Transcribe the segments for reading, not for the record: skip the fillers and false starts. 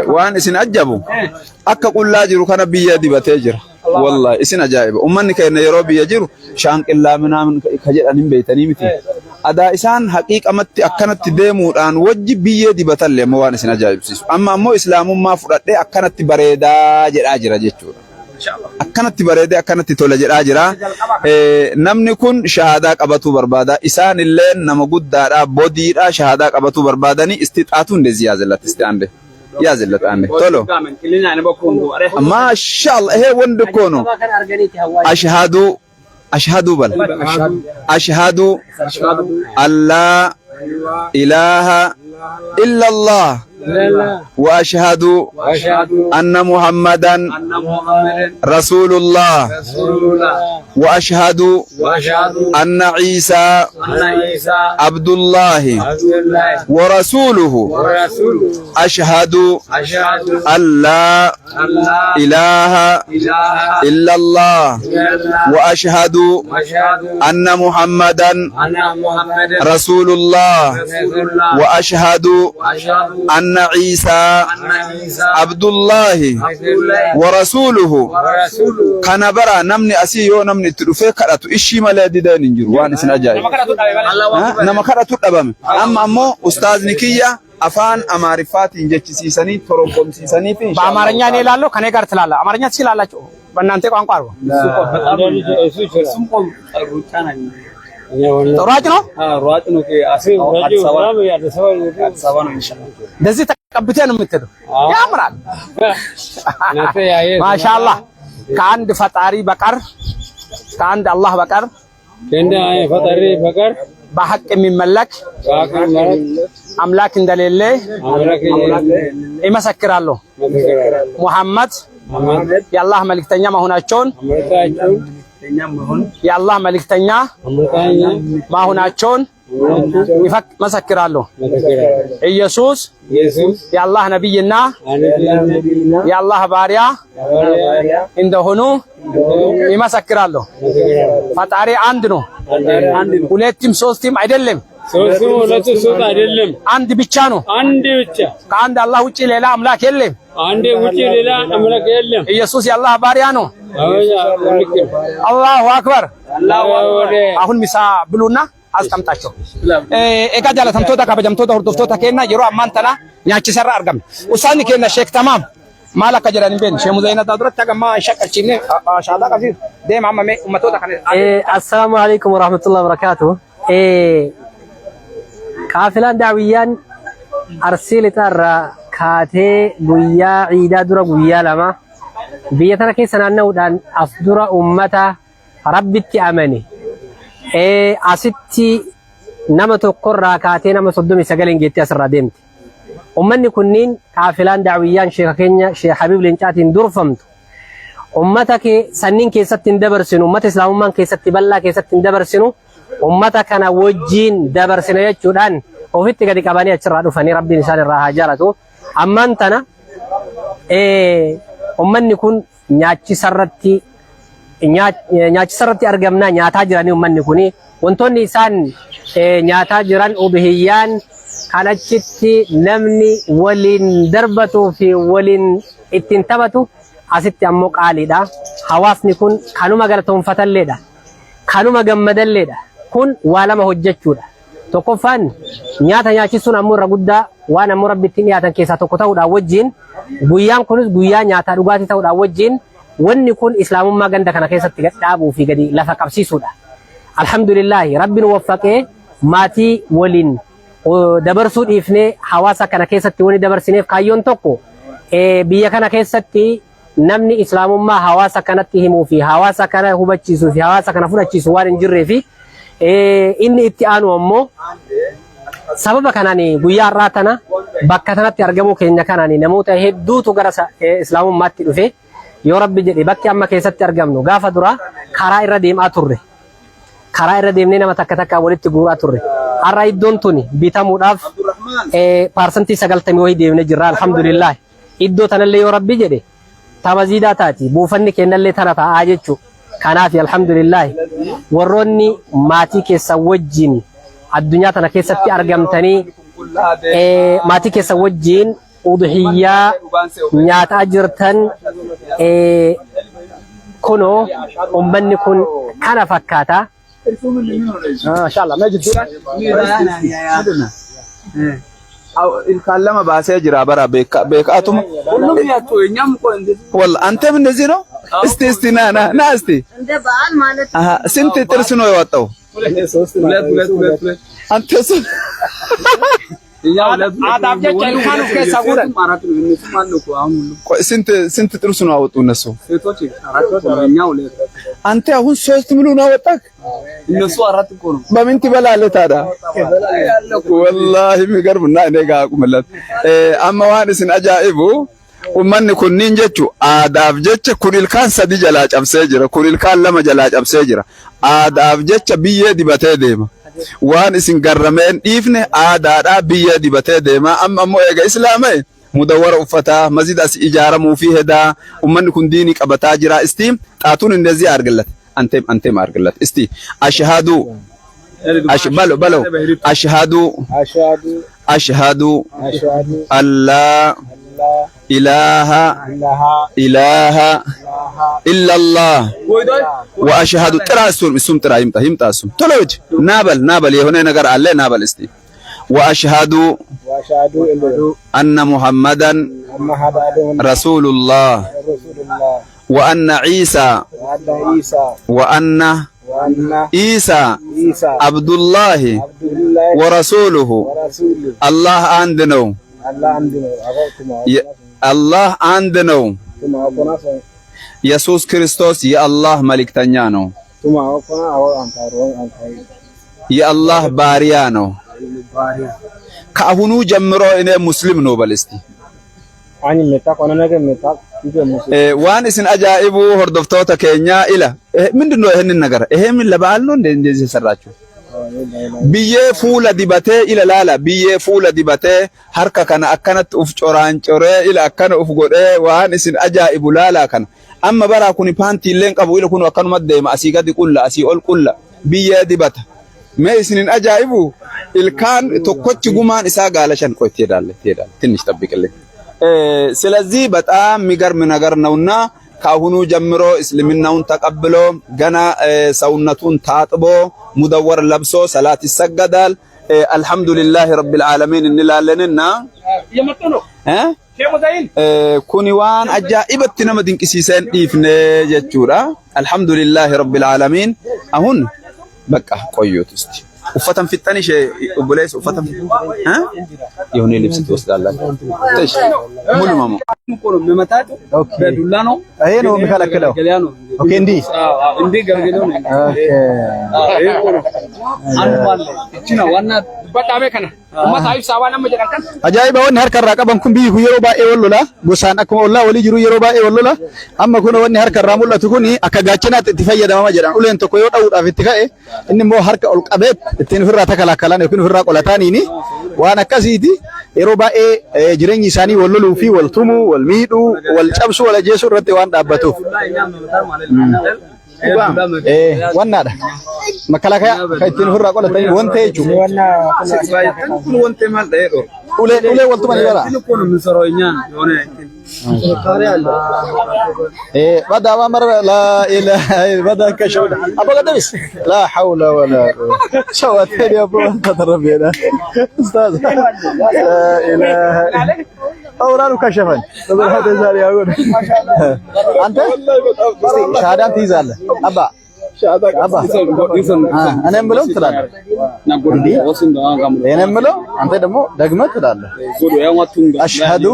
وان اسن أجابو أكا قل لا جرو كان بيا دبته جرا والله اسن أجائب أمني كأن يرو بيا جرو شانك إلا منا من خجل أنهم بيتني متي أدا إسان حقيقة أمت أكنت تدمو الآن وجب بيا دبته اللي موان اسن أجائب أما مو إسلام ما فرد أكنت بريدا جرا جرا جتور أكنت بريدة أكنت تولج الأجرة نمني كن شهادة قبضوا بربادا إسان اللين نمجود دارا بوديرا شهادة قبضوا بربادني استطاعتون لزيازلة تستعنده يازلة عنده تولو ما شاء الله هي وندكونو أشهد بل أشهد الله إله إلا الله وأشهد أن محمدا رسول الله وأشهد أن عيسى عبد الله ورسوله أشهد أن لا إله إلا الله وأشهد أن محمدا رسول الله وأشهد أن عيسى عبد الله ورسوله كان برا نمني أسيو نمني تلفيك أتو إشي ملادي دان نجر وان سنجاي نما كرتو دبام أما مو أستاذ نكية أفان أمارفات إنجتش سيساني تروكم سيساني في بأمارنيا نيلالو كني كارت لالا أمارنيا سيلالا جو بنانتي كون كارو راجنو راجنو كي أسير راجو يا دسوان إن شاء الله دزي تكبتين متدو يا مراد ما شاء الله كان دفتاري بكر كان الله بكر كان فتاري بكر بحق من ملك أملاك دليل إما سكرالو محمد يا الله ملك تنيا ما هنا شون يا الله ملك تنيا ما هنا شون يفك مسكرالو يسوس يا الله نبينا يا الله باريا عنده هنو يمسكرالو فتاري عندنا ሁለትም ሶስትም አይደለም ሶስትም ሁለትም ሶስት አይደለም አንድ ብቻ ነው አንድ ብቻ ከአንድ አላህ ውጪ ሌላ አምላክ የለም አንድ ውጪ ሌላ አምላክ የለም ኢየሱስ የአላህ ባሪያ ነው አላሁ አክበር አሁን ሚሳ ብሉና አስቀምጣቸው ኤጋ ጃለተምቶታ ከበጀምቶታ ሁርዶፍቶታ ከና የሮ አማንተና ያቺ ሰራ አርገም ኡሳኒ ከና ሼክ ተማም مالك جراني بين شيء مزينة تدرت تجمع شكل شيء شادا كثير ده ماما مي أمته تكني السلام عليكم ورحمة الله وبركاته كافلان دعويان أرسل ترى كاته بويا عيدا درا بويا لما بيتنا كيسنا نودان أفدر أمته ربتي أمني أستي نما تقرأ كاته نما صدومي سجلين جيتي أسر ديمت أمني كنين كافلان دعويان شيخ كينيا شيخ حبيب لنشاتين دورفمت أمتك سنين كيست دبرسنو أمت إسلام من كيست بلا كيست دبرسنو أمتك أنا وجين دبرسنو يجودان وفيت كذي كباني أشرا فني ربي نسال الراحة جالتو أما أنتنا أمني كن نياتي سرتي أرجمنا نياتا جراني أمني كوني وانتوني سان نياتا جران أبهيان kanachiti namni walin darbatu fi walin ittin tabatu asitti ammoo qaaliidha hawaasni kun kanuma galatoonfatalleedha kanuma gammadalleedha kun waa lama hojjechuudha tokkoffaan nyaata nyaachisuun ammoo irra guddaa waan ammoo rabbitti dhiyaatan keessaa tokko ta'uudhaan wajjin guyyaan kunis guyyaa nyaataa dhugaatii ta'uudhaan wajjin wanni kun islaamummaa ganda kana keessatti gad dhaabuu fi gadi lafa qabsiisuudha alhamdulillah rabbiin waffaqee maatii waliin dabarsuu dhiifnee hawaasa kana keessatti wani dabarsineef kaayyoon tokko biyya kana keessatti namni islaamummaa hawaasa kanatti himuu fi hawaasa kana hubachiisuu fi hawaasa kana fudhachiisu waan hin jirree fi inni itti aanu ammoo sababa kanaan guyyaa har'aa tana bakka tanatti argamuu keenya kanaan namoota hedduutu gara islaamummaatti dhufe yoo rabbi jedhe bakki amma keessatti argamnu gaafa dura karaa irra deemaa turre karaa irra deemnee nama takka takka walitti guuraa turre har'a iddoon tuni bitamuudhaaf parsantii 90 wayii deemnee jirra alhamdulillah iddoo tanallee yoo rabbi jedhe tabaziidaa taati buufanni kennallee tana ta'aa jechuu kanaaf alhamdulillah warroonni maatii keessa wajjin addunyaa tana keessatti argamtanii maatii keessa wajjin udhiyyaa nyaataa jirtan kunoo ummanni kun kana fakkaata. Inshallah ma jidduudha. ilkaan lama baasee jira bara beekaatuma walla አንተም እንደዚህ ነው እስቲ ና እስቲ እንደ በዓል ማለት ስንት ጥርስ ነው የወጣው አንተ ስንት ጥርስ ነው አወጡ እነሱ አንተ አሁን 3 ሙሉ ነው አወጣክ እነሱ 4 እኮ ነው በምን ትበላለህ ታዲያ ወላሂ የሚገርምና እኔ ጋር አቁምለት አማዋንስን አጃኢቡ ummanni kunniin jechu aadaaf jecha kunilkaan sadi jalaa cabsee jira kunilkaan lama jalaa cabsee jira aadaaf jecha biyyee dibatee deema waan isin garrameen dhiifne aadaadhaa biyyee dibatee deema amma ammoo eega islaamee mudawwara uffataa masjid as ijaaramuu fi hedaa ummanni kun diinii qabataa jira istiin xaatuun indezii argillat antem argillat isti ashhadu balo ashhadu Allah إله إلا الله وأشهد ترى السم ترى يمتا السم تلوج نابل يهون نجار عليه نابل استي وأشهد أن محمدا رسول الله وأن عيسى وأن عيسى عبد الله ورسوله الله عندنا الله አንድ ነው ኢየሱስ ክርስቶስ የአላህ መልእክተኛ ነው የአላህ ባሪያ ነው ከአሁኑ ጀምሮ እኔ ሙስሊም ነው በልስቲ ዋን እስን አጃኢቡ ሆርዶፍቶታ ከኛ ኢላ ምንድነው ይሄንን ነገር ይሄ ምን ለበዓል ነው እንደዚህ ሰራችሁ biyyee fuula dibatee ila laala biyyee fuula dibatee harka kana akkanatti uf coraan coree ila akkana uf godhee waan isin ajaa'ibu laala kana amma bara kuni paantiilleen qabu ila kunu akkanuma deema asii gadi qulla asii ol qulla biyyee dibata mee isinin ajaa'ibu ilkaan tokkochi gumaan isaa gaalashan qoytee daalle ትንሽ ጠብቅልኝ ስለዚህ በጣም የሚገርም ነገር ነውና ካሁኑ ጀምሮ እስልምናውን ተቀብሎ ገና ሰውነቱን ታጥቦ ሙደወር ለብሶ ሰላት ይሰገዳል አልহামዱሊላህ ረቢል ዓለሚን እንላለንና የመጡ ነው ሸሞዛይን ኩኒዋን አጃኢበት ነመ ድንቅሲሰን ዲፍነ ጀቹራ አልহামዱሊላህ ረቢል ዓለሚን አሁን በቃ ቆዩት እስቲ ኡፈተን ፍጠንሽ ኡብለይስ ኡፈተን የሆነ ልብስ ትወስዳላችሁ እሺ ሙሉ ማሙ ነው መመታት በዱላ ነው ይሄ ነው የሚከለክለው ኦኬ እንዲ ገርገለው ነው ኦኬ አንማለ እቺና ዋና በጣም ከነ ማሳይ ሳባና መጀራከን አጃኢባ ወን ሀርከራ ቀበን ኩን ቢዩ የሮ ባኤ ወሎላ ጎሳን አከ ወላ ወሊ ጅሩ የሮ ባኤ ወሎላ አማ ኩን ወን ሀርከራ ሙላቱ ኩኒ አከጋችና ትፈየዳ ማጀራን ኡለን ተኮ ይወዳው ዳፍት ከኤ እንሞ ሀርከ ኦልቀበት እትን ፍራ ተከላከላን የኩን ፍራ ቆላታኒኒ ዋና ከሲቲ የሮ ባኤ ጅረኝ ኢሳኒ ወሎሉ ፊ ወልቱሙ ወልሚዱ ወልጨብሱ ወለጀሱ ረተ ዋን ዳበቱ ወናዳ መከላከያ ከእትን ፍራ ቆላታኒ ወንተ ይቹ ወንተ ማል ዳይሮ ኡሌ ወልቱ ማን ይበላ እኮ ነው የምንሰራው እኛ የሆነ بدا امر لا اله بدا كشف ابو قدس لا حول ولا قوه شوت يا ابو انت تربينا استاذ لا اله اورانو كشفن هذا زاري يقول انت شهاده تيزاله ابا ابا انا امبلو تلاله انا امبلو انت ደግሞ ደግመህ ትላለህ اشهد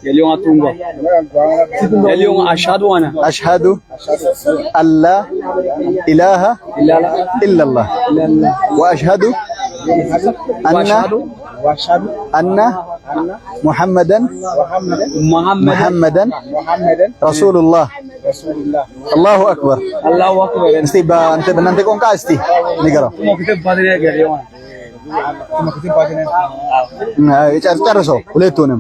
اليوم اتونغا اليوم اشهد ان لا اله الا الله واشهد ان محمدا رسول الله الله اكبر استي انت بنانت قونقا استي ንገረው ጨርሰው ሁለቱንም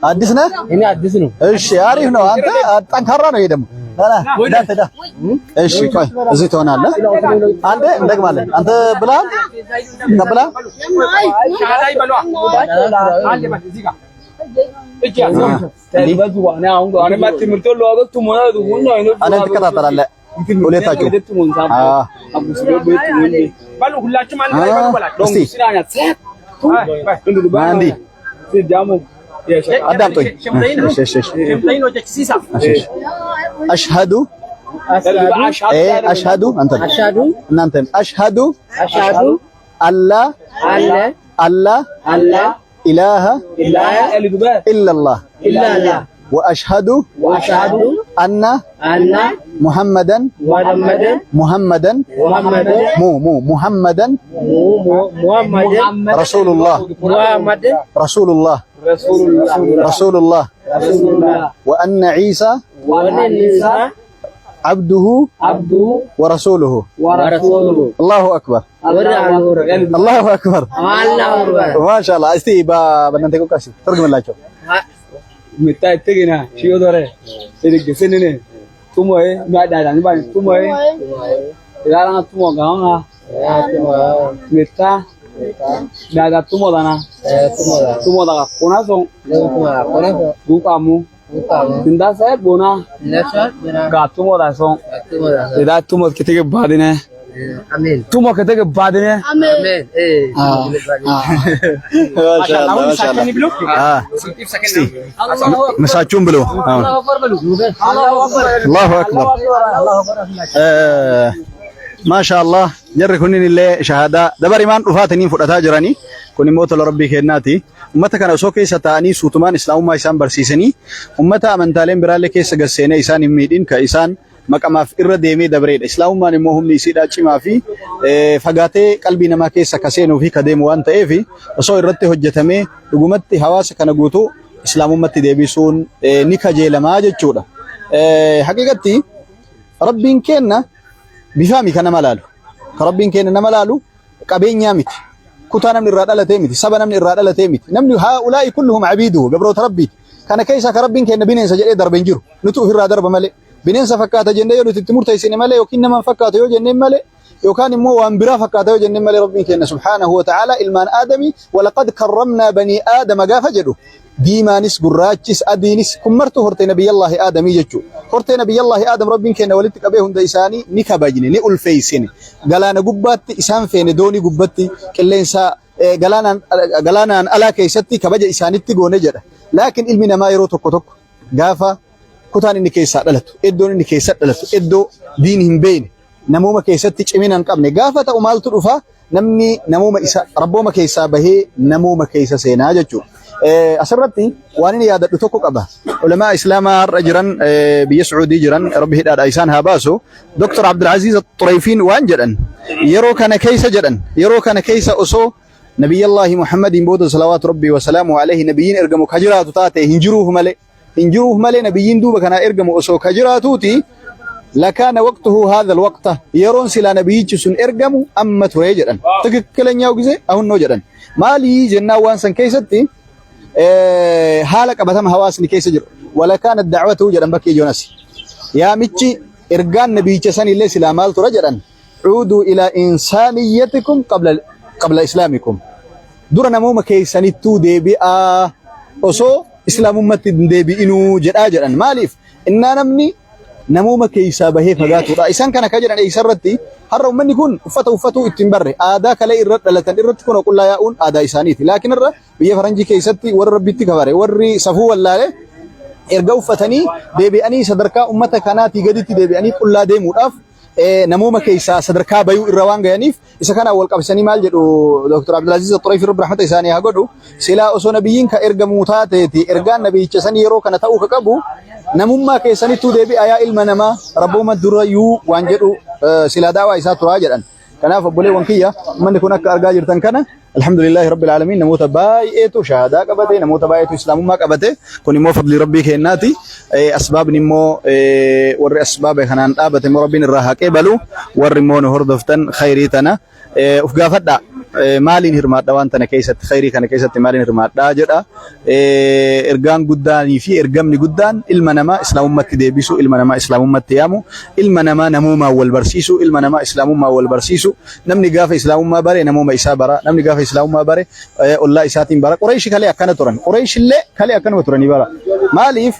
አዲስ ነህ? እኔ አዲስ ነው። እሺ አሪፍ ነው። አንተ ጠንካራ ነው። ይሄ ደግሞ እሺ ቆይ እዚህ ትሆናለህ። አንዴ እንደግማለን። አንተ ብለሃል ተብላ እኔን ትከታተላለህ ሁለታችሁ። አዳምጦኝ አሽሀዱ አሽሀዱ እናንተም አሽሀዱ አላ ኢላሃ ኢለላህ وأشهد أن محمدا رسول الله وأن عيسى عبده ورسوله الله أكبر الله أكبر ما شاء الله استي بننتقو كاسي ترجم الله Mita tegina shio dore sini kesini ne tumo nggak ada dan bang tumo sekarang tumo gaanga mita daga tumo dana tumo daga kona song kamu tinda saya bona ga tumo da song tidak tumo ketika badine Amin. Tumo ketika badine Amin. مساچون ብሎ الله اكبر ما شاء الله جر كنين اللي شهاده دبر ایمان رفاتنين فدتا جراني كوني موت ربي كناتي امتا كان سو كيس تاني سوتمان اسلام ما اسان برسيسني امتا امنتالين براله كيس گسينه اسان ميدين كايسان مقاماف irra deemee dabreedha islaamummaan immoo humni isiidhaa cimaa fi fagaatee qalbii namaa keessa kaseenuu fi kadeemu waan ta'eef osoo irratti hojjetamee dhugumatti hawaasa kana guutuu islaamummaatti deebisuun ni kajeelamaa jechuudha. Haqiiqatti rabbiin kenna bifaami kana malaalu ka rabbiin kenna nama laalu qabeenyaa miti kutaa namni irraa dhalatee miti saba namni irraa dhalatee miti namni haa'ulaa'i kulluhum abiiduhu gabroota rabbiiti kana keessa ka rabbiin kenna bineensa jedhee darbe hin jiru nuti ofirraa darba malee bineensa fakkaata jennee yoo nuti itti murteessine malee yookiin nama fakkaata yoo jennee malee yookaan immoo waan biraa fakkaata yoo jennee malee rabbiin kenna subhaanahu wa ta'ala ilmaan aadamii walaqad karramnaa banii aadama gaafa jedhu diimaanis gurraachis adiinis kun martuu hortee nabiyyallaahi aadamii jechuudha. Hortee nabiyyallaahi aadam rabbiin kenna walitti qabee hunda isaanii ni kabajne ni ulfeessine galaana gubbaatti isaan feene doonii gubbatti qilleensa galaanaan alaa keessatti kabaja isaanitti goone jedha. Laakiin ilmi namaa yeroo tokko tokko gaafa kutaan inni keessaa dhalatu iddoon inni keessaa dhalatu iddoo diin hin beekne namooma keessatti cimina hin qabne gaafa ta'u maaltu dhufa namni namooma isa rabbooma keessaa bahee namooma keessa seenaa jechuudha. Asirratti waan inni yaadadhu tokko qaba. Ulamaa islaamaa har'a jiran biyya Sacuudii jiran rabbi hidhaadha isaan haa baasu. Dr. Abdulaziz Xurayfiin waan jedhan yeroo kana keessa osoo nabiyyallahi Muhammadin booda salawaatu rabbii wa salaamuhu alayhi nabiyyiin ergamu ka jiraatu taate hin jiruuf malee nabiyyiin duuba kana ergamu osoo ka jiraatuuti لكان وقته هذا الوقت يرون سلا نبيج سن ارغمو اما توري جدن تككلنياو غزي اهون نو جدن مالي جنا وانسن كيستي حالك بتم حواس ني كيس جر ولا كانت دعوته جدن بكي جونس يا ميچي ارغان نبيج سن الله سلا مال توري جدن عودوا الى انسانيتكم قبل اسلامكم درنا مو مكيسني تو دبي اوسو اسلام امتي دبي انو جدن مالف ان نمني namooma keessa bahee fagaatudha isaan kana ka jedhan isarratti har'a ummanni kun uffatu ittiin barre aadaa kale irra dhalatan irratti kun qullaa yaa'uun aadaa isaaniiti laakiin irra biyya faranjii keessatti warra rabbitti kabare warri safuu wallaale erga uffatanii deebi'anii sadarkaa ummata kanaatii gaditti deebi'anii qullaa deemuudhaaf namooma keessa sadarkaa bayuu irra waan ga'aniif isa kana wal qabsanii maal jedhu Dr. Abdulaziz Xurayfi rabbi rahmata isaanii haa godhu silaa osoo nabiyyiin ka ergamuu taateeti ergaan nabiyyicha san yeroo kana ta'uu ka qabu namummaa keessanittuu deebi'a yaa ilma namaa rabbooma durayyuu waan jedhu silaa daawaa isaa turaa jedhan kanaaf obboleewwan kiyya manni kun akka argaa jirtan kana alhamdulillahi rabbil alamin namoota baay'eetu shahaadaa qabate namoota baay'eetu islaamummaa qabate kun immoo fadli rabbii kennaati asbaabni immoo warri asbaaba kanaan dhaabate immoo rabbiin irraa haqee balu warri immoo nu hordoftan khayrii tana uf gaafadha maaliin hirmaadha waan tana keessatti khayrii kana keessatti maaliin hirmaadha jedha ergaan guddaanii fi ergamni guddaan ilma namaa islaamummaatti deebisu ilma namaa islaamummaatti yaamu ilma namaa namummaa wal barsiisu ilma namaa islaamummaa wal barsiisu namni gaafa islaamummaa bare namummaa isaa bara namni gaafa islaamummaa bare ollaa isaatiin bara Quraysh kalee akkana turan Quraysh illee kalee akkanuma turanii bara maaliif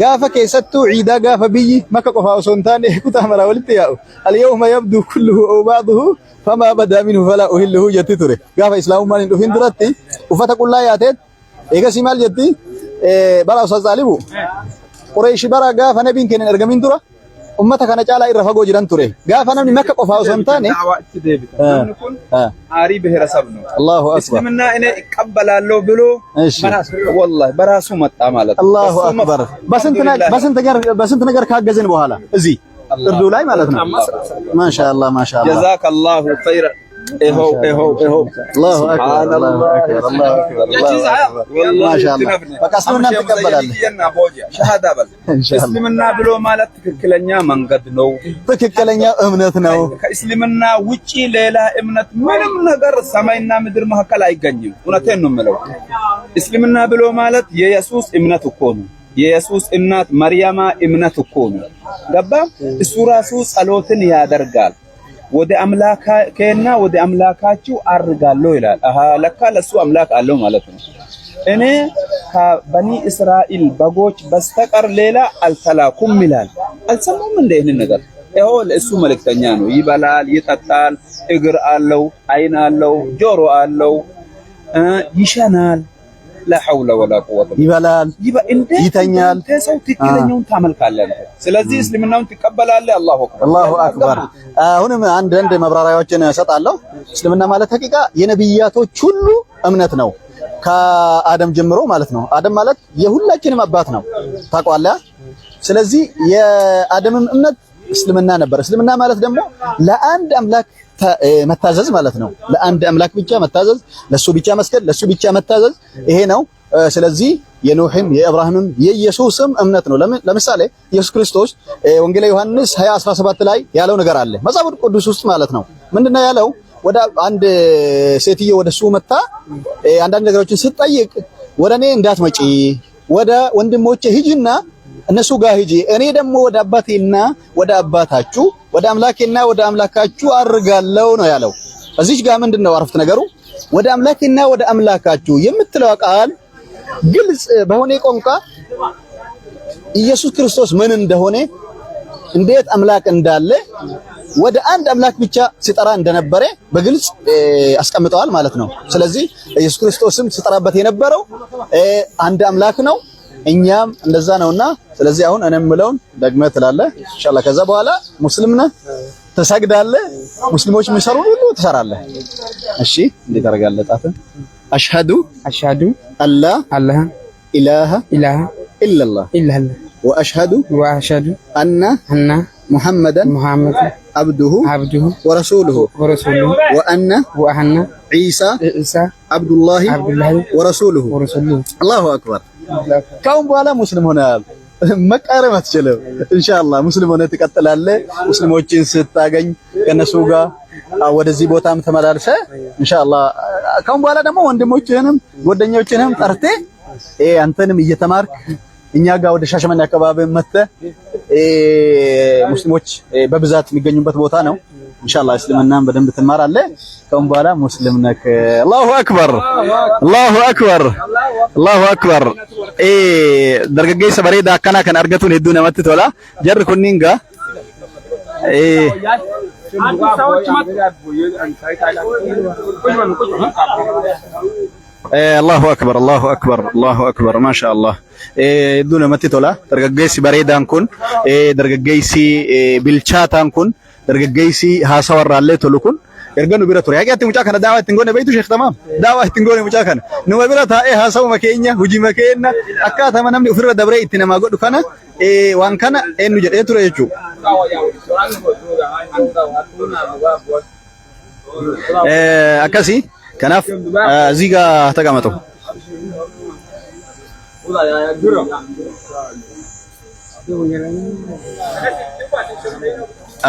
gaafa keessattuu ciidaa gaafa biyyi makka qofaa osoo hin taane kutaa maraa walitti yaa'u al-yawma yabdu kulluhu aw ba'duhu fama bada minhu fala uhilluhu jetti ture gaafa islaamummaan hin dhufin duratti uffata qullaa yaateet eegasi maal jetti bara osoo zaalimu Quraysh bara gaafa nabiin kennan ergamin dura ummata kana caalaa irra fagoo jiran ture gaafa namni makka qofaa osoo hin taane namni kun aarii ብሔረሰብ ነው Allahu akbar እስልምና እኔ እቀበላለሁ ብሎ ወላሂ በራሱ መጣ ማለት ነው Allahu akbar በስንት ነገር ካገዘን በኋላ እዚህ እርዱ ላይ ማለት ነው ማሻአላህ ማሻአላህ ጀዛከላሁ ኸይራ اهو الله اكبر الله اكبر الله اكبر ما شاء الله በቃ እስልምና ትቀበላለህ ሸሃዳ በል እስልምና ብሎ ማለት ትክክለኛ መንገድ ነው ትክክለኛ እምነት ነው ከእስልምና ውጪ ሌላ እምነት ምንም ነገር ሰማይና ምድር መካከል አይገኝም እውነቴን ነው የምለው እስልምና ብሎ ማለት የኢየሱስ እምነት እኮ ነው የኢየሱስ እናት ማርያም እምነት እኮ ነው ገባ እሱ ራሱ ጸሎትን ያደርጋል ወደ አምላካከና ወደ አምላካችሁ አርጋለሁ ይላል አሃ ለካ ለሱ አምላክ አለው ማለት ነው እኔ ከበኒ እስራኤል በጎች በስተቀር ሌላ አልተላኩም ይላል አልሰሙም እንደ ይሄን ነገር ይሄው ለሱ መልእክተኛ ነው ይበላል ይጠጣል እግር አለው አይን አለው ጆሮ አለው ይሸናል لا حول ولا قوة ይበላል ይተኛል ተሰው ትክክለኛውን ታመልካለህ ስለዚህ እስልምናውን ትቀበላለህ አላሁ አክበር አሁንም አንድ መብራሪያዎችን እሰጣለሁ እስልምና ማለት ሐቂቃ የነብያቶች ሁሉ እምነት ነው ከአደም ጀምሮ ማለት ነው አደም ማለት የሁላችንም አባት ነው ታውቃለህ ስለዚህ የአደምም እምነት እስልምና ነበር እስልምና ማለት ደግሞ ለአንድ አምላክ መታዘዝ ማለት ነው ለአንድ አምላክ ብቻ መታዘዝ ለሱ ብቻ መስገድ ለሱ ብቻ መታዘዝ ይሄ ነው ስለዚህ የኖህም የኢብራሂምም የኢየሱስም እምነት ነው ለምሳሌ ኢየሱስ ክርስቶስ ወንጌል ዮሐንስ 20:17 ላይ ያለው ነገር አለ መጽሐፍ ቅዱስ ውስጥ ማለት ነው ምንድነው ያለው ወደ አንድ ሴትዮ ወደሱ መጣ አንዳንድ ነገሮችን ስትጠይቅ ወደኔ እንዳትመጪ ወደ ወንድሞቼ ሂጂና እነሱ ጋር ሂጂ እኔ ደግሞ ወደ አባቴና ወደ አባታችሁ ወደ አምላኬና ወደ አምላካችሁ አርጋለሁ ነው ያለው እዚህ ጋር ምንድነው አረፍተ ነገሩ ወደ አምላኬና ወደ አምላካችሁ የምትለው ቃል ግልጽ በሆነ ቋንቋ ኢየሱስ ክርስቶስ ምን እንደሆነ እንዴት አምላክ እንዳለ ወደ አንድ አምላክ ብቻ ሲጠራ እንደነበረ በግልጽ አስቀምጠዋል ማለት ነው ስለዚህ ኢየሱስ ክርስቶስም ሲጠራበት የነበረው አንድ አምላክ ነው እኛም እንደዛ ነውና ስለዚህ አሁን እኔም ምለውን ደግመህ ትላለህ ኢንሻአላህ ከዛ በኋላ ሙስሊም ነህ ተሰግዳለህ ሙስሊሞች የሚሰሩ ሁሉ ትሰራለህ እሺ እንዴት አደርጋለህ ጣፈ አሽሀዱ አላ ኢላሃ ኢላላህ ወአሽሀዱ አነ ሙሐመደን عبده ورسوله وأن عيسى عبد الله ورسوله الله أكبر كون بوالا مسلم هنا መቃረም አትችልም ኢንሻአላህ ሙስሊም ሆነ ትቀጥላለህ ሙስሊሞችን ስታገኝ ከነሱ ጋር ወደዚህ ቦታም ተመላልሰ ኢንሻአላህ ካሁን በኋላ ደግሞ ወንድሞችህንም ጓደኞችህንም ጠርቴ አንተንም እየተማርክ እኛ ጋር ወደ ሻሸመኔ አካባቢ መጥተህ ሙስሊሞች በብዛት የሚገኙበት ቦታ ነው ኢንሻአላህ እስልምናን በደንብ ትማራለህ ካሁን በኋላ ሙስሊም ነክ አላሁ አክበር አላሁ አክበር አላሁ አክበር dargaggeessa bareedaa akkana kan argatuun hedduu namatti tola jarri kunniin gaa Allahu akbar Allahu akbar Allahu akbar masha Allah hedduu namatti tola dargaggeessi bareedaan kun dargaggeessi bilchaataan kun dargaggeessi haasawarraallee tolu kun erganu bira ture haqiqatti mucaa kana daawa ittiin goone beeytu sheekh tamaam daawa ittiin goone mucaa kana numa bira taa'ee haasawuma keenya hujii makeenna akkaatama namni ofirra dabree itti namaa godhu kana waan kana eenyu jedhee ture jechuu akkasi kanaaf ziga tagamatu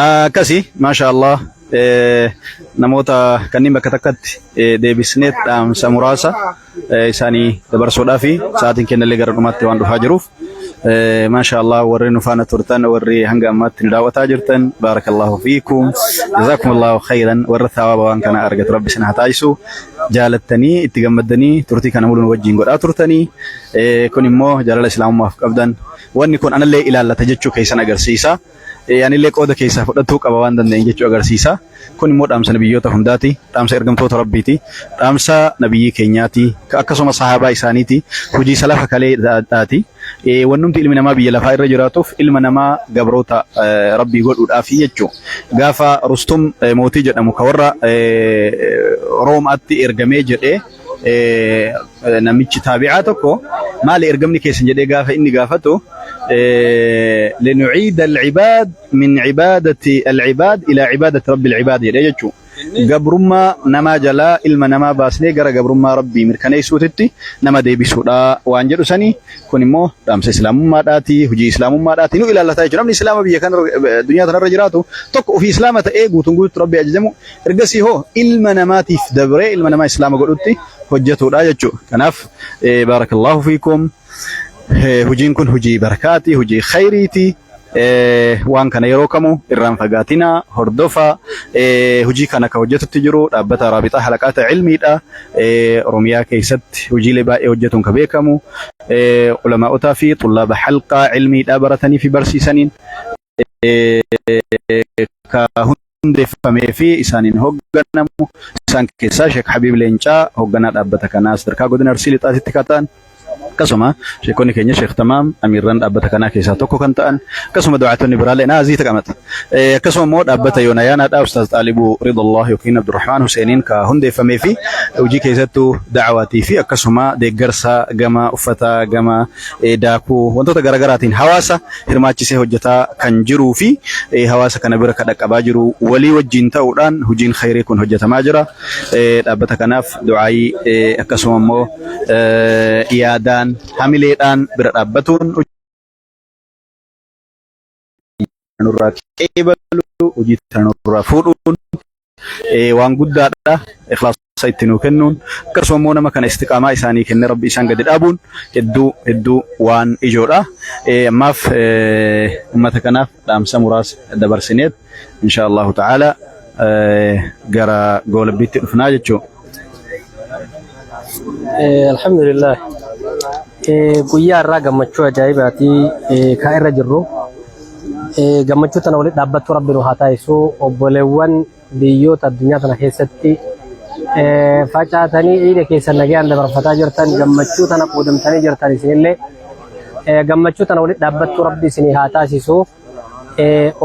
akkasi masha Allah namoota kanneen bakka takkatti deebisneet dhaamsa muraasa isaanii dabarsuudhaa fi sa'aatiin kennallee gara dhumaatti waan dhufaa jiruuf maasha Allah warri nu faana turtan warri hanga ammaatti nu daawwataa jirtan baarakallahu fiikum jazakumullahu khayran warra thawaaba waan kana argatu rabbi isin haa taasisu jaalattanii itti gammaddanii turtii kana muluun wajjin godhaa turtanii kun immoo jaalala islaamummaaf qabdan wanni kun anallee ilaallata jechuu keessan agarsiisa. Anillee qooda keessaa fudhachuu qaba waan danda'an jechuu agarsiisa. Kun immoo dhaamsa nabiyyoota hundaati, dhaamsa ergamtoota rabbiiti, dhaamsa nabiyyii keenyaati, akkasuma sahaabaa isaaniiti, hojii salafa kaleedhaati. Wannumti ilmi namaa biyya lafaa irra jiraatuuf ilma namaa gabroota rabbii godhuudhaafi jechuu. Gaafa Rustum mootii jedhamu ka warra Roomaatti ergamee jedhee namichi taabi'aa tokko maali ergamni keessan jedhee gaafa inni gaafatu لنعيد العباد من عبادة العباد إلى عبادة رب العباد يجتشو قبرما نما جلا إلما نما باسني قرى قبرما ربي مركني سوتتي نما دي بسودا وانجلو سني كوني مو دامس إسلام ما داتي هجي إسلام ما داتي نو إلا الله تعالى نمني إسلام بيه كان دنيا تنرى جراتو توقع في إسلامة إيقو تنقول ربي أجزمو إرقسي هو إلما نماتي في دبري إلما نما إسلام قلتي هجتو لا يجتشو كناف بارك الله فيكم هجين كن هجي بركاتي هجي خيريتي وان كان يروكمو إرام فقاتنا هردوفا هجي كان كوجتو تجرو رابطة رابطة حلقات علمي دا روميا كيست هجي لبا وجتون كبيكمو علماء تافي طلاب حلقة علمي دا برتني في برسي سنين كهند فمي في إسانين هوغنمو إسان كيسا شيخ حبيب لينشا هوغنات رابطة كناس دركا قدن أرسيلي تاتي تكاتان كسمة شيكوني كينيا شيخ تمام أميران أبتا كنا كيسا توكو كنتان كسمة دعاتوني برالي نازي تكامت كسمة مود أبتا يونايانا دا أستاذ طالبو رضا الله يوكين عبد الرحمن حسينين كهندي فمي في وجي كيساتو دعواتي في كسمة دي قرصة قما أفتا قما داكو وانتو تغرغراتين حواسة هرماتي سي هجتا كنجرو في حواسة كنبركة دك أباجرو ولي وجين تاوران هجين خيري كون هجتا ماجرا أبتا كناف دعاي كسمة مو إيادان hamileedhaan bira dhaabbatun nurraa qeebalu hojii tanurraa fuudhuun waan guddaadha ikhlaasa itti nuu kennuun akkasuma immoo nama kana istiqaamaa isaanii kenne rabbi isaan gadi dhaabuun hedduu waan ijoodha ammaaf ummata kanaaf dhaamsa muraasa dabarsineet insha Allahu ta'ala gara goolabbiitti dhufnaa jechuudha. Alhamdulillah guyyaa irraa gammachuu ajaa'ibaatii kaa irra jirru gammachuu tana walitti dhaabbattu rabbi nu haa taasisu obboleewwan biyyoota addunyaa tana keessatti facaatanii ciida keessa nagayaan dabarfataa jirtan gammachuu tana qoodamtanii jirtan isinillee gammachuu tana walitti dhaabbattu rabbi isinii haa taasisu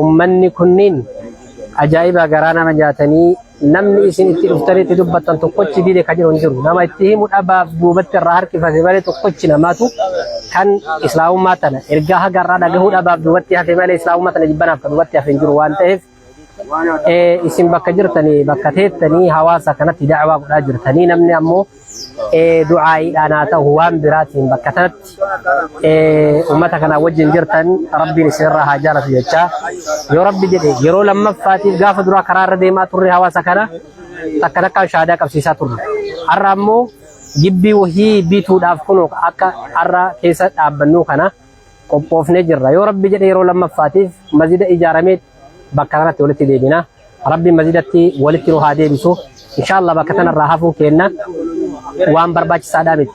ummanni kunniin ajaa'iba garaa nama jaatanii namni isin itti dhuftanii itti dubbattan tokkochi diide kan jiru hin jiru nama itti himu dhabaaf duubatti irraa harkifate malee tokkochi namaatu kan islaamummaa tana ergaa haga irraa dhagahuu dhabaaf duubatti hafe malee islaamummaa tana jibbanaaf kan duubatti hafe hin jiru waan ta'eef isin bakka jirtanii bakka teettanii hawaasa kanatti da'waa godhaa jirtanii namni ammoo du'aa'iidhaan haa ta'u waan biraatiin bakka tanatti ummata kana wajjin jirtan rabbiin isinirraa haa jaalatu jechaa yoo rabbi jedhe yeroo lammaffaatiif gaafa duraa karaa irra deemaa turre hawaasa kana takka takkaan shaadaa qabsiisaa turre har'a ammoo gibbii wahii bituudhaaf kun akka har'a keessa dhaabbannuu kana qophoofnee jirra yoo rabbi jedhe yeroo lammaffaatiif masjida ijaaramee bakka kanatti walitti deebina rabbi masjidatti walitti nu haa deebisu inshallah bakka tanarraa hafuun keenna waan barbaachisaadhaa miti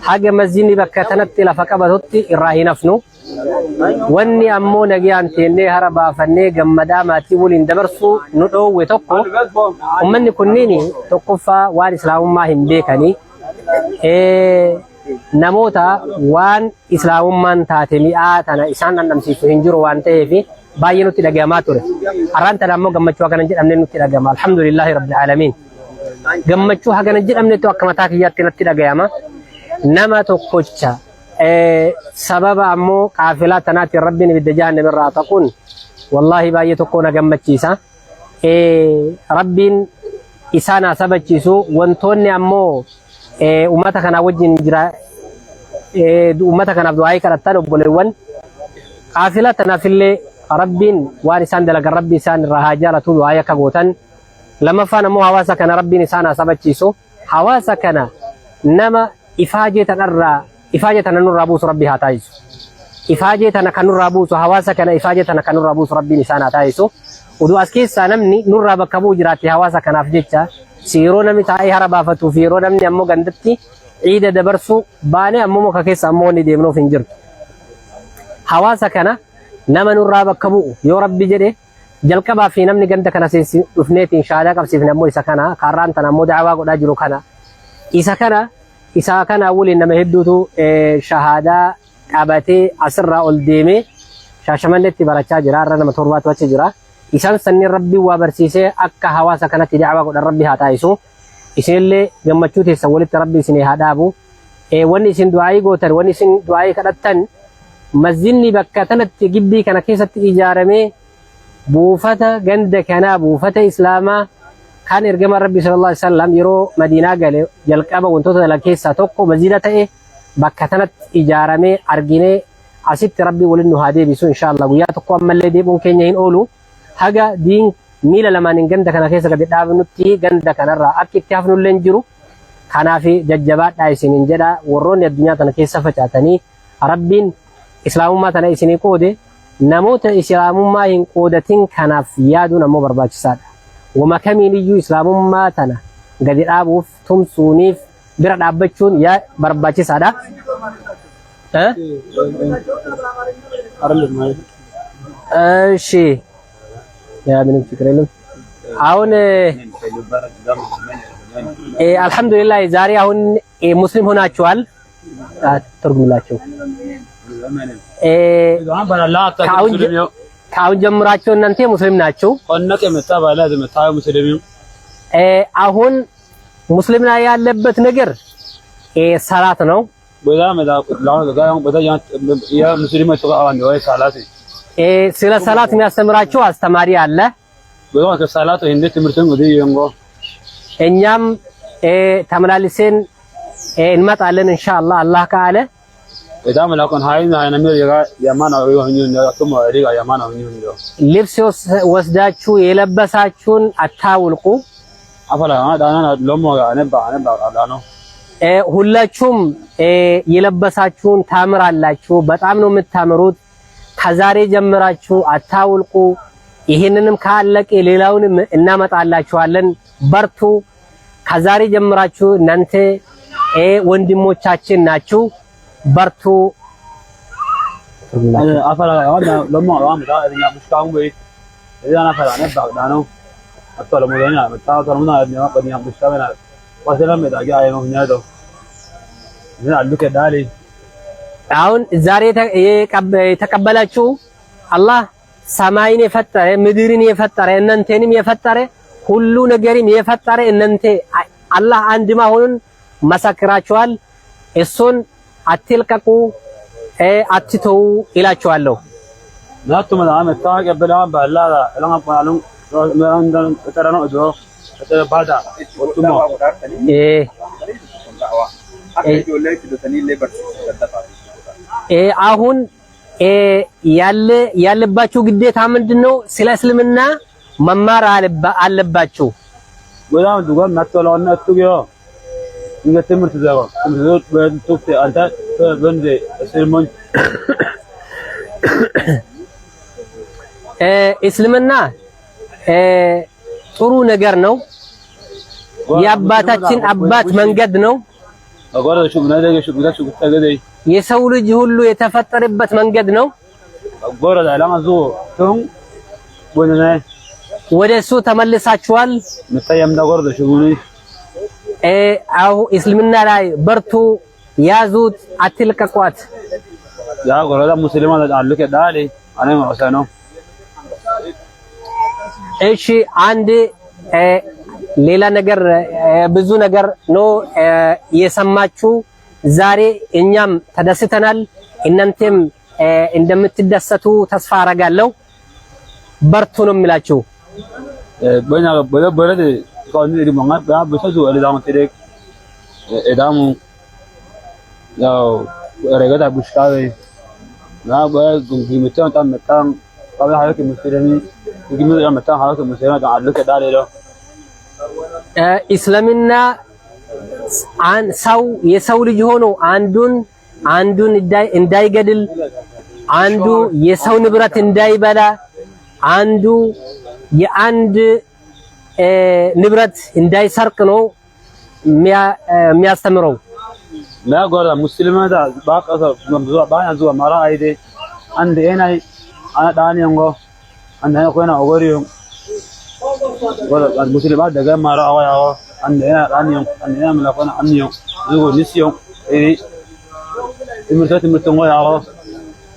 haga masjidni bakka tanatti lafa qabatutti irraa hin hafnu wanni ammoo nagayaan teennee hara baafannee gammadaa maatii waliin dabarsuu nu dhoowwe tokko ummanni kunniin tokkoffaa waan islaamummaa hin beekanii namoota waan islaamummaan taate mi'aa tana isaan dhandhamsiisu hin jiru waan ta'eef baay'ee nutti dhagahamaa ture har'aan tana ammoo gammachuu hagana jedhamne nutti dhagahama alhamdulillahi rabbil aalamiin gammachuu hagana jedhamnetu akka mataa kiyyaatti natti dhagahama nama tokkocha sababa ammoo qaafilaa tanaatiin rabbiin ibidda jahannam irraa taquun wallahi baay'ee tokko na gammachiisa rabbiin isaan haa sabachiisu wantoonni ammoo ummata kana wajjin jira ummata kanaaf du'aa'ii kadhattan obboleewwan qaafilaa tanaafillee ربين وارسان دلق ربي سان رهاجالة دعايا كغوتن لما فانا مو حواسا كان ربي نسانا سبتشيسو حواسا كان نما إفاجة نور رابوس ربي هاتايسو إفاجة كنور رابوس حواسا كان إفاجة كنور رابوس ربي نسانا هاتايسو ودو أسكيس نمني نور رابكبو جراتي حواسا كان أفجيتشا سيرو نمي تاي هربا فتو فيرو نمني أمو غندتي عيد دبرسو باني أمو مكاكيس أموني ديمنو فنجر حواسا كان نما نور رابكبو يو ربي جدي jalqaba fi namni ganda kana seensi dhufneetiin shaadaa qabsiifne ammoo isa kana karraan tan ammoo da'awaa godhaa jiru kana isa kana waliin nama hedduutu shahaadaa qabatee asirraa ol deemee shaashamannetti barachaa jira irra nama torbaatu achi jira isaan sanniin rabbii waa barsiisee akka hawaasa kanatti da'awaa godhan rabbi haa taasisu isinillee gammachuu teessan walitti rabbi isinii haa dhaabu wanni isin du'aayii gootan wanni isin du'aayii kadhattan masjidni bakka tanatti gibbii kana keessatti ijaaramee buufata ganda kana buufata islaamaa kan ergama rabbi sallallahu alaihi wasallam yeroo madiinaa gale jalqaba wantoota dalagaa keessaa tokko masjida ta'e bakka tanatti ijaaramee arginee asitti rabbi waliin nu haa deebisu inshallah guyyaa tokko ammallee deebuun keenya hin oolu haga diin miila lamaan ganda kana keessa gadi dhaabnutti ganda kanarraa akka itti hafnullee jiru kanaaf jajjabaadhaa isiniin jedha warroonni addunyaa tana keessa facaatanii rabbiin islaamummaa tana isinii qoode namoota islaamummaa hin qoodatin kanaaf yaaduun ammoo barbaachisaadha. Wama kamiiniyyuu islaamummaa tana gadi dhaabuuf tumsuuniif bira dhaabbachuun barbaachisaadha. እሺ ያ ምንም ችግር የለም። አሁን አልহামዱሊላህ ዛሬ አሁን ሙስሊም ሆናችኋል። ትርጉምላችሁ ከአሁን ጀምራችሁ እናንተ ሙስሊም ናችሁ። አሁን ሙስሊም ላይ ያለበት ነገር ሰላት ነው። ስለ ሰላት የሚያስተምራችሁ አስተማሪ አለ። እኛም ተመላልሰን እንመጣለን ኢንሻአላህ አላህ ካለ ልብስ ወስዳችሁ የለበሳችሁን አታውልቁ። ሁላችሁም የለበሳችሁን ታምራላችሁ። በጣም ነው የምታምሩት። ከዛሬ ጀምራችሁ አታውልቁ። ይሄንንም ካለቀ ሌላውንም እናመጣላችኋለን። በርቱ። ከዛሬ ጀምራችሁ እናንተ ወንድሞቻችን ናችሁ። በርቱ። አሁን ዛሬ የተቀበላችሁ አላህ ሰማይን የፈጠረ ምድርን የፈጠረ እናንተንም የፈጠረ ሁሉ ነገርን የፈጠረ እናንተ አላህ አንድ መሆኑን መሰክራችኋል። እሱን አትልቀቁ አትተው ይላችኋለሁ። አሁን ያለባችሁ ግዴታ ምንድነው? ስለ እስልምና መማር አለባችሁ። እስልምና ጥሩ ነገር ነው። የአባታችን አባት መንገድ ነው። የሰው ልጅ ሁሉ የተፈጠረበት መንገድ ነው። ወደሱ ተመልሳችኋል። አሁ እስልምና ላይ በርቱ፣ ያዙት፣ አትልቀቋት። እሺ አንድ ሌላ ነገር ብዙ ነገር ነው የሰማችሁ ዛሬ። እኛም ተደስተናል፣ እናንተም እንደምትደሰቱ ተስፋ አደርጋለሁ። በርቱ ነው የሚላችሁ። قبل حضرتك المسلمين يجيبوا لما كان حضرتك المسلمين تعلق داري له እስልምና ሰው የሰው ልጅ ሆኖ አንዱን እንዳይገድል፣ አንዱ የሰው ንብረት እንዳይበላ፣ አንዱ የአንድ ንብረት እንዳይሰርቅ ነው የሚያስተምረው። لا قول مسلمين ده باقي باقي زوا مرا ايدي عند هنا انا داني ينغو عند هنا كنا اوريو ولا المسلمات ده مرا او عند هنا داني عند هنا من كنا انيو زو نسيو اي تمرتو يا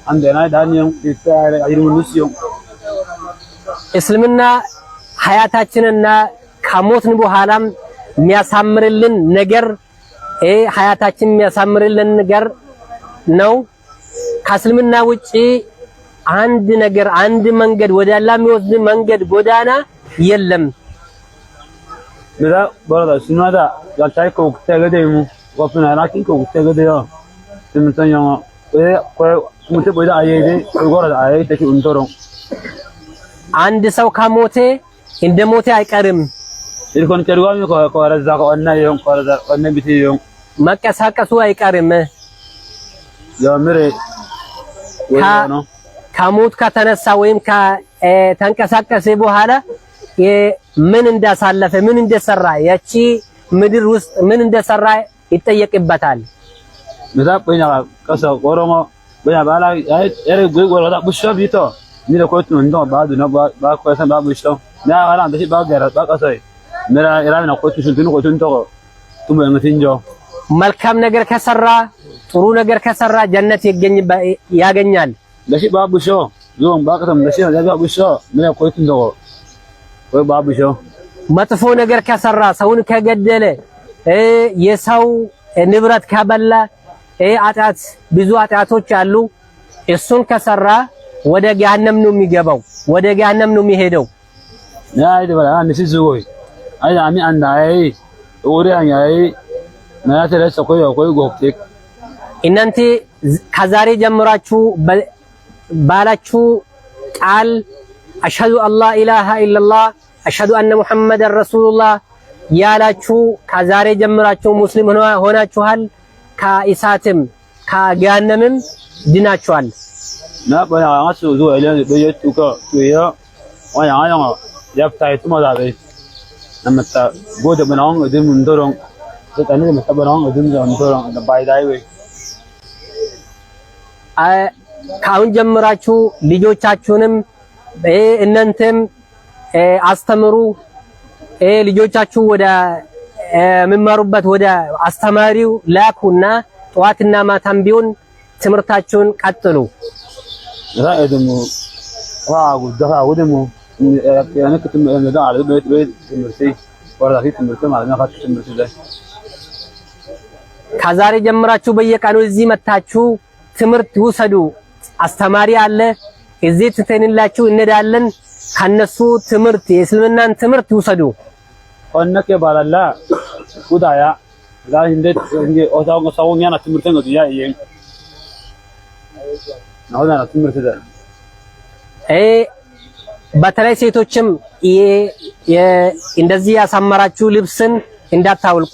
عند هنا داني يتاعي ايرو نسيو እስልምና ሐያታችንና ከሞትን በኋላም የሚያሳምርልን ነገር ሐያታችን የሚያሳምርልን ነገር ነው። ከእስልምና ውጪ አንድ መንገድ ወደ አላህ የሚወስድ መንገድ ጎዳና የለም። ለዛ በረዳ ሲናዳ ያልታይኮ ተገደሙ ወፍና ላኪን ኮ ተገደዩ ትምንተኛ ሙት ቦዳ አየደ ጎረዳ አየደ ተንቶሮ አንድ ሰው ከሞተ እንደሞተ አይቀርም። ይልኮን ተርጓሚ ኮረዛ ኮና ይሁን ኮረዛ ኮነ ቢትዩ መቀሳቀሱ አይቀርም። ያምሬ ከሞት ከተነሳ ወይም ከተንቀሳቀሰ በኋላ ምን እንዳሳለፈ ምን እንደሰራ ያቺ ምድር ውስጥ ምን እንደሰራ ይጠየቅበታል። መዛበኛ ከሰ ቆሮሞ በያ ባላ ያሬ ጎረዳ ብሻቢቶ ሚለኮት ነው ባዱ ነው ባቆሰ ባብሽቶ ና አላ እንደዚህ ባገራ ባቀሰይ መራ ኢራና ቆቱ ሽንቱን ቆቱን ተቆ ቱም እንግቲንጆ መልካም ነገር ከሰራ ጥሩ ነገር ከሰራ ጀነት ያገኛል። ለሺ ባብሾ ዞም ባቀተም ለሺ ባብሾ ምን ቆቱን ተቆ ወይ ባብሾ መጥፎ ነገር ከሰራ ሰውን ከገደለ የሰው ንብረት ከበላ አጣት ብዙ አጣቶች አሉ። እሱን ከሰራ ወደ ገሃነም ነው የሚገባው፣ ወደ ገሃነም ነው የሚሄደው። ናይ ደበላ አንሲ ዝጎይ አይ አሚ አንዳይ ኦሪያኛይ ማለት ለሰቆይ ቆይ ጎክቴክ እናንተ ከዛሬ ጀምራችሁ ባላችሁ ቃል አሽሀዱ አላ ኢላሃ ኢላላህ አሽሀዱ አነ ሙሐመደን ረሱሉላህ ያላችሁ ከዛሬ ጀምራችሁ ሙስሊም ሆናችኋል። ከኢሳትም ከገሃነምም ድናችኋል። ና ባያሱ ዞ አይለን በየቱካ ወያ ወያ ያፍታይቱ ማዳበ ነመጣ ጎደ በናውን እድም እንደሮን ተጠነ መተበናውን እድም እንደሮን ባይዳይ ወይ ካሁን ጀምራችሁ ልጆቻችሁንም እናንተም አስተምሩ። ልጆቻችሁ ወደ የሚማሩበት ወደ አስተማሪው ላኩና ጠዋትና ማታም ቢሆን ትምህርታችሁን ቀጥሉ። ራእደሙ ዋው ደሃውደሙ ያኔ ከተም እንደዳ አለ ቤት ትምህርት ወራፊ ትምህርት ማለት ነው። ካት ትምህርት ላይ ከዛሬ ጀምራችሁ በየቀኑ እዚህ መታችሁ ትምህርት ውሰዱ። አስተማሪ አለ እዚህ ትተንላችሁ እንሄዳለን። ከነሱ ትምህርት የእስልምናን ትምህርት ውሰዱ። ኦነከ ባላላ ጉዳያ ዛሬ እንዴት ኦታው ሰውኛ ነው ትምህርት ነው ይያ ነው ነው ትምህርት ده በተለይ ሴቶችም እንደዚህ ያሳመራችሁ ልብስን እንዳታውልቁ።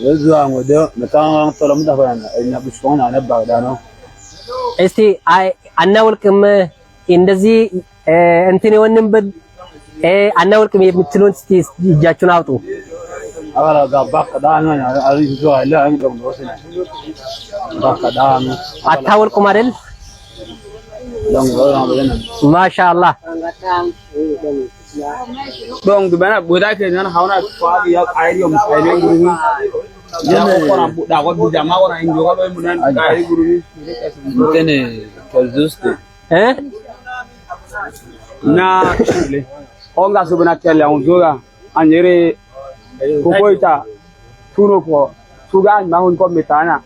የዛው ወደ መታወቅ ተለምዶ ተፈራና እኛ ብቻውን አነባዳ ነው። እስቲ አናውልቅም እንደዚህ እንትን የሆነን አናውልቅም የምትሉን እስቲ እጃችሁን አውጡ። አባላ ጋባክ ዳና አሪፍ አለ አንገም ወሰና ባካዳም አታውልቁም አይደል? ማሻአላህ dong gimana budak kan hauna kuali ya ayo mukaibe guru jama orang budak kok bijama orang Indo kalau munan kai guru ini kazuste na chile onga subana kele on zoga anyere kuboita tuno ko suga mahun ko metana